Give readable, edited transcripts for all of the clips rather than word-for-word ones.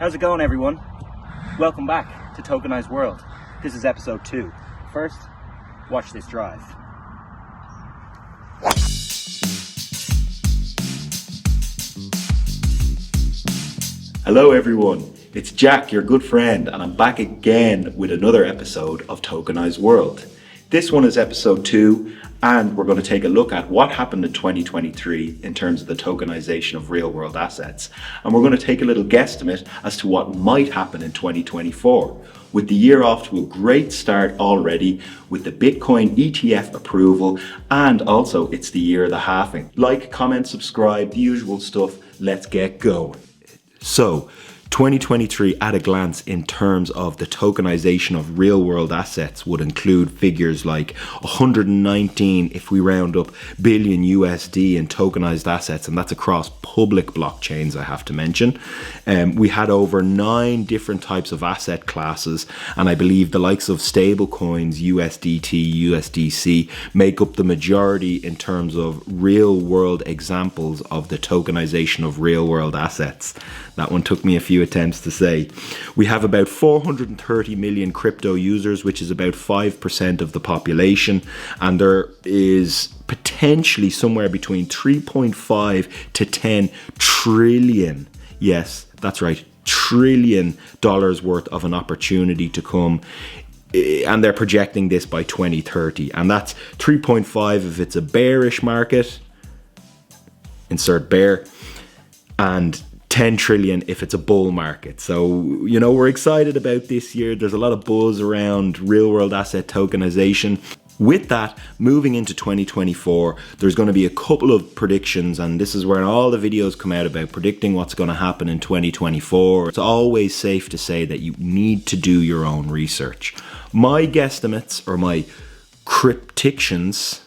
How's it going, everyone? Welcome back to Tokenised World. This is episode 2. First, watch this drive. Hello everyone, it's Jack, your good friend, and I'm back again with another episode of Tokenised World. This one is episode 2, and we're going to take a look at what happened in 2023 in terms of the tokenization of real world assets. And we're going to take a little guesstimate as to what might happen in 2024. With the year off to a great start already, with the Bitcoin ETF approval, and also it's the year of the halving. Like, comment, subscribe, the usual stuff. Let's get going. So, 2023 at a glance in terms of the tokenization of real world assets would include figures like 119, if we round up, billion USD in tokenized assets, and that's across public blockchains, I have to mention. We had over 9 different types of asset classes, and I believe the likes of stable coins, USDT, USDC, make up the majority in terms of real world examples of the tokenization of real world assets. That one took me a few attempts to say. We have about 430 million crypto users, which is about 5% of the population, and there is potentially somewhere between 3.5 to 10 trillion, yes, that's right, trillion dollars worth of an opportunity to come, and they're projecting this by 2030, and that's 3.5 if it's a bearish market, insert bear, and 10 trillion if it's a bull market. So, you know, we're excited about this year. There's a lot of buzz around real world asset tokenization. With that, moving into 2024, there's going to be a couple of predictions, and this is where all the videos come out about predicting what's going to happen in 2024. It's always safe to say that you need to do your own research. My guesstimates, or my predictions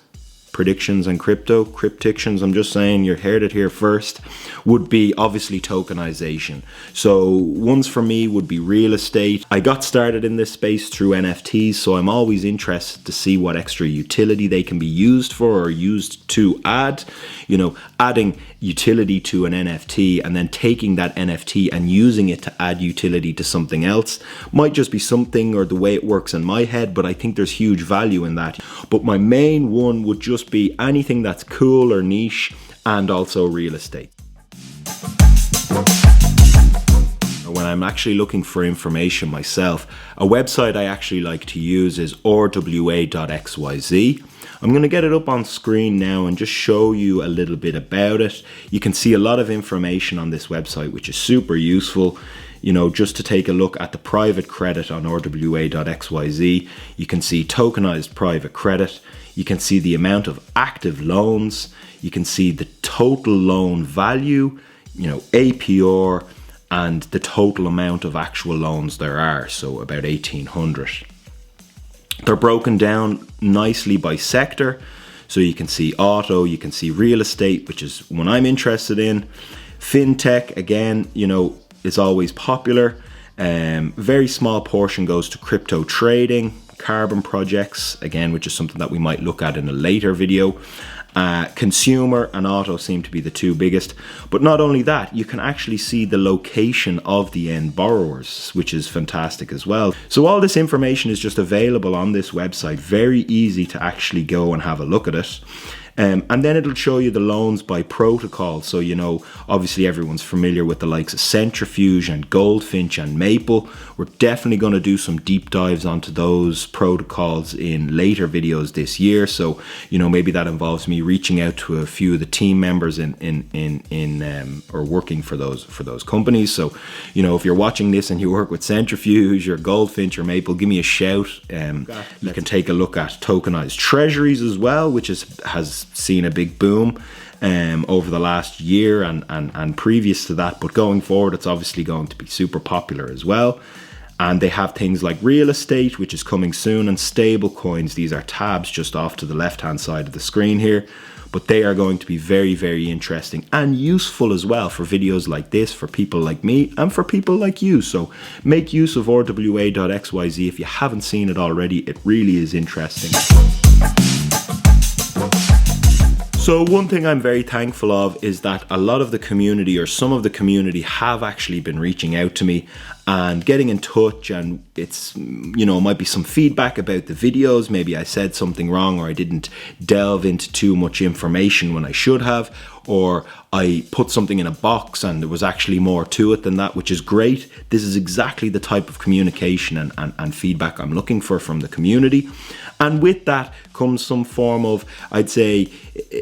and cryptictions, I'm just saying, you heard it here first, would be obviously tokenization. So ones for me would be real estate. I got started in this space through NFTs, so I'm always interested to see what extra utility they can be used for or used to add. You know, adding utility to an NFT and then taking that NFT and using it to add utility to something else might just be something or the way it works in my head, but I think there's huge value in that. But my main one would just be anything that's cool or niche, and also real estate. When I'm actually looking for information myself, a website I actually like to use is RWA.xyz. I'm going to get it up on screen now and just show you a little bit about it. You can see a lot of information on this website, which is super useful. You know, just to take a look at the private credit on RWA.xyz, you can see tokenized private credit. You can see the amount of active loans. You can see the total loan value, you know, APR, and the total amount of actual loans there are, so about 1,800. They're broken down nicely by sector, so you can see auto, you can see real estate, which is one I'm interested in. Fintech, again, you know, is always popular. Very small portion goes to crypto trading, carbon projects, again, which is something that we might look at in a later video. Consumer and auto seem to be the 2 biggest, but not only that, you can actually see the location of the end borrowers, which is fantastic as well. So all this information is just available on this website, very easy to actually go and have a look at it. And then it'll show you the loans by protocol. So, you know, obviously everyone's familiar with the likes of Centrifuge and Goldfinch and Maple. We're definitely going to do some deep dives onto those protocols in later videos this year. So, you know, maybe that involves me reaching out to a few of the team members or working for those companies. So, you know, if you're watching this and you work with Centrifuge or Goldfinch or Maple, give me a shout. You can take a look at tokenized treasuries as well, which has seen a big boom over the last year and previous to that, but going forward it's obviously going to be super popular as well. And they have things like real estate, which is coming soon, and stable coins. These are tabs just off to the left hand side of the screen here, but they are going to be very, very interesting and useful as well for videos like this, for people like me and for people like you. So make use of RWA.xyz if you haven't seen it already. It really is interesting. So one thing I'm very thankful of is that a lot of the community, or some of the community, have actually been reaching out to me and getting in touch, and it's, you know, might be some feedback about the videos. Maybe I said something wrong, or I didn't delve into too much information when I should have, or I put something in a box and there was actually more to it than that, which is great. This is exactly the type of communication and feedback I'm looking for from the community. And with that comes some form of, I'd say,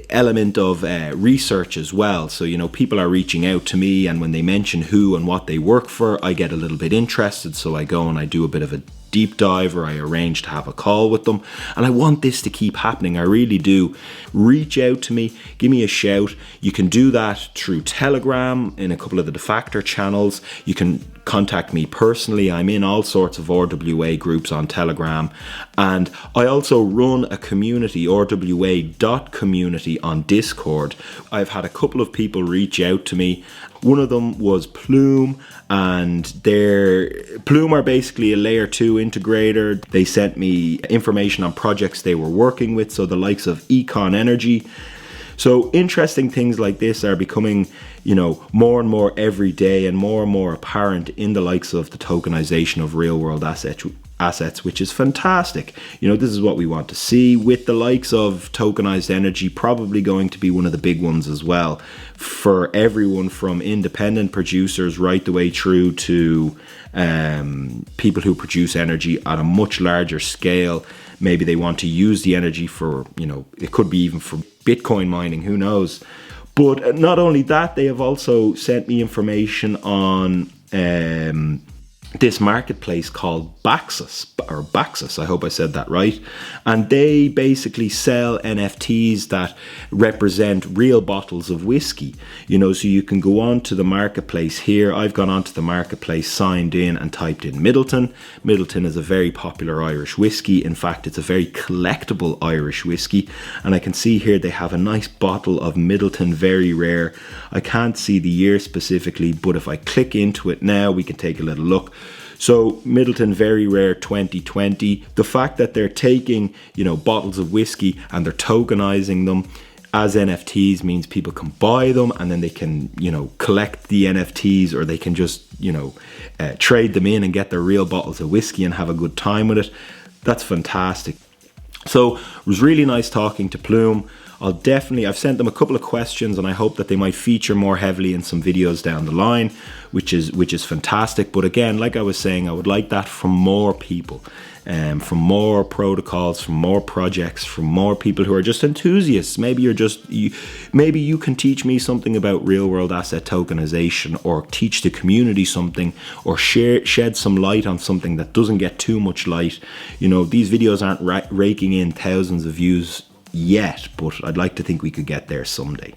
element of research as well. So, you know, people are reaching out to me, and when they mention who and what they work for, I get a little bit interested. So I go and I do a bit of a deep dive, or I arrange to have a call with them. And I want this to keep happening. I really do. Reach out to me, give me a shout. You can do that through Telegram in a couple of the DeFactor channels. You can contact me personally. I'm in all sorts of RWA groups on Telegram, and I also run a community, RWA.community, on Discord. I've had a couple of people reach out to me. One of them was Plume, and Plume are basically a layer 2 integrator. They sent me information on projects they were working with, so the likes of Econ Energy. So interesting things like this are becoming, you know, more and more every day, and more apparent in the likes of the tokenization of real world assets, which is fantastic. You know, this is what we want to see, with the likes of tokenized energy probably going to be one of the big ones as well, for everyone from independent producers right the way through to people who produce energy at a much larger scale. Maybe they want to use the energy for, you know, it could be even for Bitcoin mining, who knows. But not only that, they have also sent me information on this marketplace called Baxus, I hope I said that right. And they basically sell NFTs that represent real bottles of whiskey. You know, so you can go on to the marketplace here. I've gone onto the marketplace, signed in, and typed in Middleton. Middleton is a very popular Irish whiskey. In fact, it's a very collectible Irish whiskey. And I can see here they have a nice bottle of Middleton Very Rare. I can't see the year specifically, but if I click into it now, we can take a little look. So Middleton Very Rare 2020, the fact that they're taking, you know, bottles of whiskey and they're tokenizing them as NFTs means people can buy them, and then they can, you know, collect the NFTs, or they can just, you know, trade them in and get their real bottles of whiskey and have a good time with it. That's fantastic. So it was really nice talking to Plume. I've sent them a couple of questions, and I hope that they might feature more heavily in some videos down the line, which is fantastic. But again, like I was saying, I would like that from more people, from more protocols, from more projects, from more people who are just enthusiasts. Maybe you can teach me something about real world asset tokenization, or teach the community something, or shed some light on something that doesn't get too much light. You know, these videos aren't raking in thousands of views yet, but I'd like to think we could get there someday.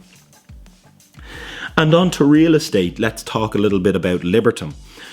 And on to real estate, let's talk a little bit about Libertum.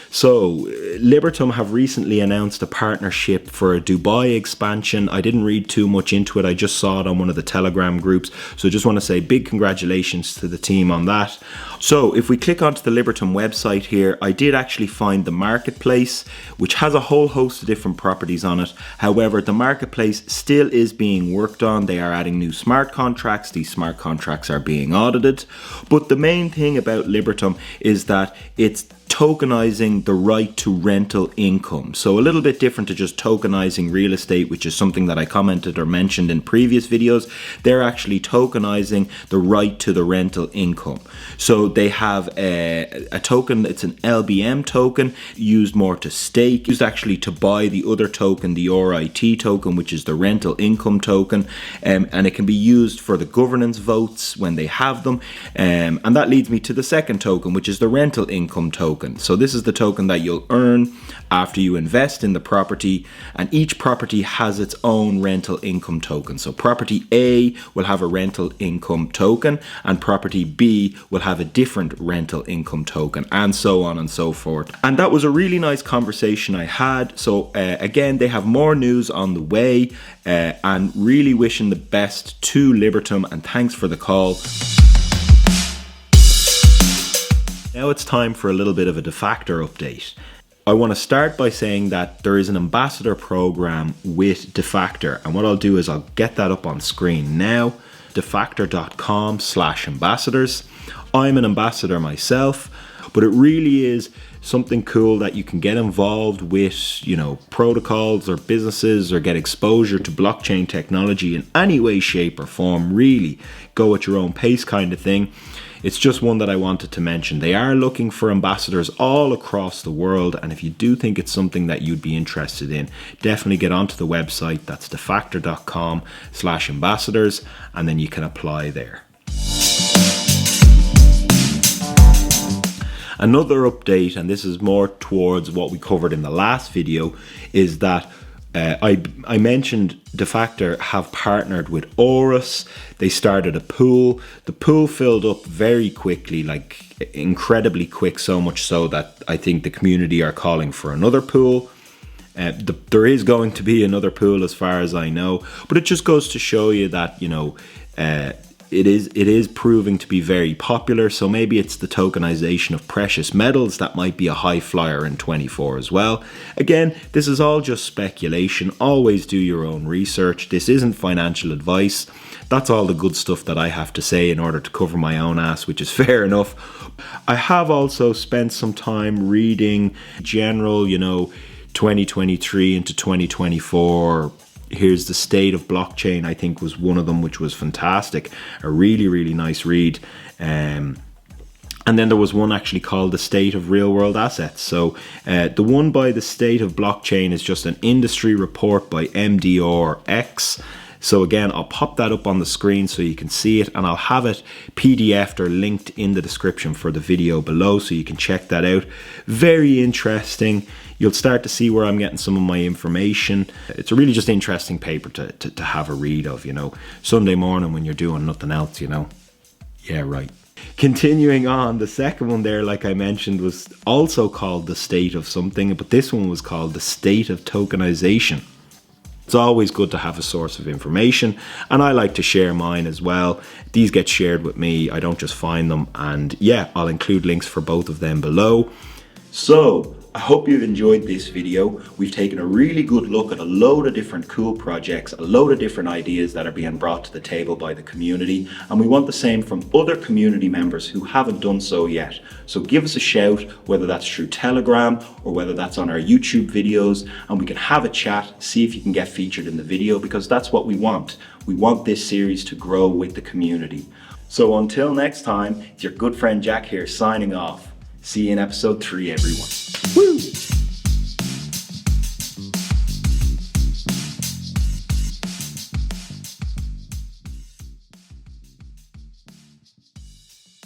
So Libertum have recently announced a partnership for a Dubai expansion. I didn't read too much into it. I just saw it on one of the Telegram groups. So I just want to say big congratulations to the team on that. So if we click onto the Libertum website here, I did actually find the marketplace, which has a whole host of different properties on it. However, the marketplace still is being worked on. They are adding new smart contracts. These smart contracts are being audited. But the main thing about Libertum is that it's tokenizing the right to rental income. So a little bit different to just tokenizing real estate, which is something that I commented or mentioned in previous videos. They're actually tokenizing the right to the rental income. So they have a token, it's an LBM token, used more to stake, used actually to buy the other token, the RIT token, which is the rental income token, and it can be used for the governance votes when they have them. And that leads me to the second token, which is the rental income token. So this is the token that you'll earn after you invest in the property, and each property has its own rental income token. So property A will have a rental income token, and property B will have a different rental income token, and so on and so forth. And that was a really nice conversation I had. So again, they have more news on the way, and really wishing the best to Libertum, and thanks for the call. Now it's time for a little bit of a DeFactor update. I want to start by saying that there is an ambassador program with DeFactor, and what I'll do is I'll get that up on screen now. defactor.com/ambassadors. I'm an ambassador myself, but it really is something cool that you can get involved with, you know, protocols or businesses, or get exposure to blockchain technology in any way, shape or form. Really go at your own pace kind of thing. It's just one that I wanted to mention. They are looking for ambassadors all across the world, and if you do think it's something that you'd be interested in, definitely get onto the website. That's defactor.com/ambassadors, and then you can apply there. Another update, and this is more towards what we covered in the last video, is that I mentioned DeFactor have partnered with Aurus. They started a pool. The pool filled up very quickly, like incredibly quick, so much so that I think the community are calling for another pool. There is going to be another pool as far as I know, but it just goes to show you that, you know, it is proving to be very popular. So maybe it's the tokenization of precious metals that might be a high flyer in 24 as well. Again, this is all just speculation. Always do your own research. This isn't financial advice. That's all the good stuff that I have to say in order to cover my own ass, which is fair enough. I have also spent some time reading general, you know, 2023 into 2024. Here's the State of Blockchain, I think was one of them, which was fantastic. A really, really nice read. And then there was one actually called The State of Real World Assets. So the one by The State of Blockchain is just an industry report by DYOR. So again, I'll pop that up on the screen so you can see it, and I'll have it PDF'd or linked in the description for the video below, so you can check that out. Very interesting. You'll start to see where I'm getting some of my information. It's a really just interesting paper to have a read of, you know. Sunday morning when you're doing nothing else, you know. Yeah, right. Continuing on, the second one there, like I mentioned, was also called The State of Something, but this one was called The State of Tokenization. It's always good to have a source of information, and I like to share mine as well. These get shared with me, I don't just find them, and yeah, I'll include links for both of them below. So, I hope you've enjoyed this video. We've taken a really good look at a load of different cool projects, a load of different ideas that are being brought to the table by the community, and we want the same from other community members who haven't done so yet. So give us a shout, whether that's through Telegram or whether that's on our YouTube videos, and we can have a chat, see if you can get featured in the video, because that's what we want. We want this series to grow with the community. So until next time, it's your good friend Jack here signing off. See you in episode 3, everyone. Woo!